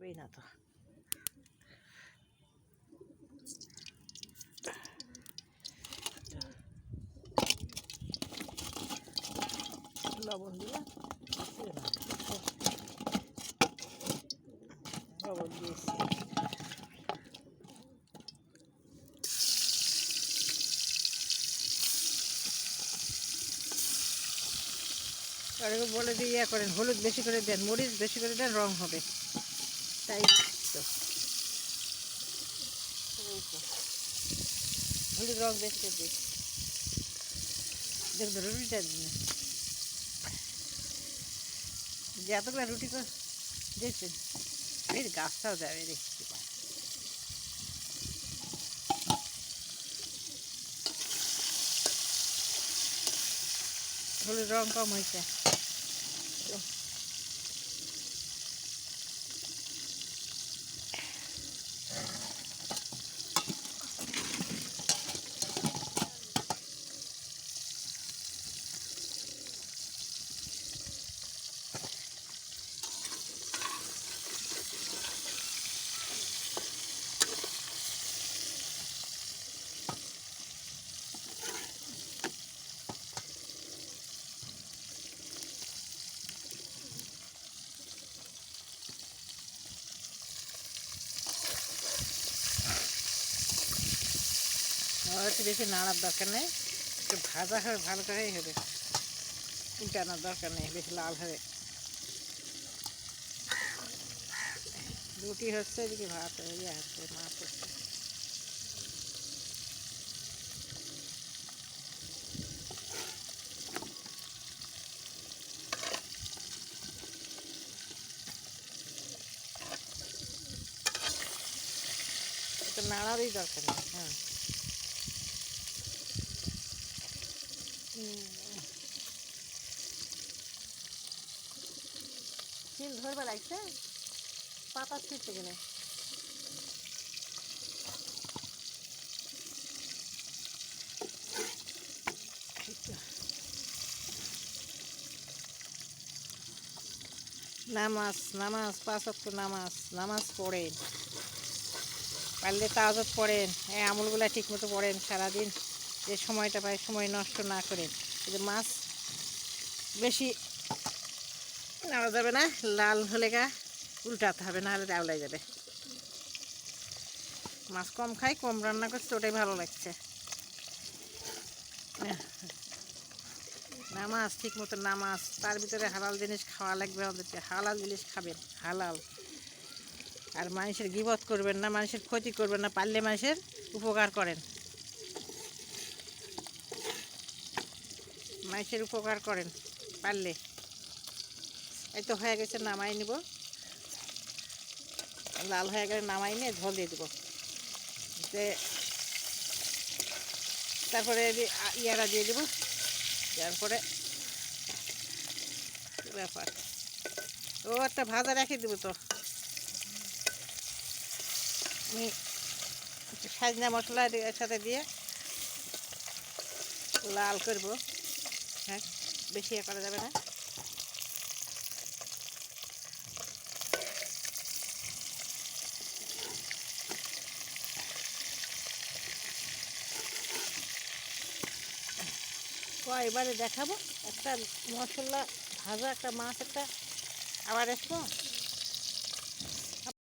পারবেই না তো। লবণ দিলাম, লবণ দিয়েছি। আর বলে দিয়ে ইয়া করেন, হলুদ বেশি করে দেন, মরিচ বেশি করে দেন, রং হবে। তাই তো হলুদ রং বেশি করে দিই। দেখবেন রুটিটা যে এতগুলো রুটি করে দেখছেন, এই গাছটাও যাবে দেখছি। হলুদ রং কম হয়েছে। একটু বেশি নাড়ার দরকার নেই, একটু ভাজা হবে, ভালো করেই হবে, উল্টানোর দরকার নেই বেশি লাল হবে। রুটি হচ্ছে, এদিকে ভাত ইয়ে হচ্ছে, মাছ হচ্ছে। একটু নাড়ারই দরকার নেই। হ্যাঁ, শিল ধরবে লাগছে, পাতা ছিঁড়তে গেলে। নামাজ নামাজ 5 ওয়াক্ত নামাজ নামাজ পড়েন, পারলে তাহাজ্জুদ পড়েন, এই আমলগুলা ঠিক মতো পড়েন সারাদিন, যে সময়টা পায় সময় নষ্ট না করেন। যে মাছ বেশি নাড়া যাবে না, লাল হলে গা উল্টাতে হবে, না হলে দেওলাই যাবে। মাছ কম খাই, কম রান্না করছে, ওটাই ভালো লাগছে। নামাজ ঠিক মতো নামাজ, তার ভিতরে হালাল জিনিস খাওয়া লাগবে আমাদেরকে, হালাল জিনিস খাবেন, হালাল। আর মানুষের গীবত করবেন না, মানুষের ক্ষতি করবেন না, পারলে মানুষের উপকার করেন, মানুষের উপকার করেন পারলে। এই তো হয়ে গেছে, নামাই নিব, লাল হয়ে গেলে নামাই নিয়ে ঝোল দিয়ে দেবো। তারপরে ইয়ারা দিয়ে দেবো, তারপরে ব্যাপার ও একটা ভাজা রেখে দেবো। তো আমি সাজনা মশলা এর সাথে দিয়ে লাল করবো। হ্যাঁ, বেশি ইয়ে করা যাবে না। এবারে দেখাবো একটা মশলা ভাজা, একটা মাছ, একটা আবার আসবো।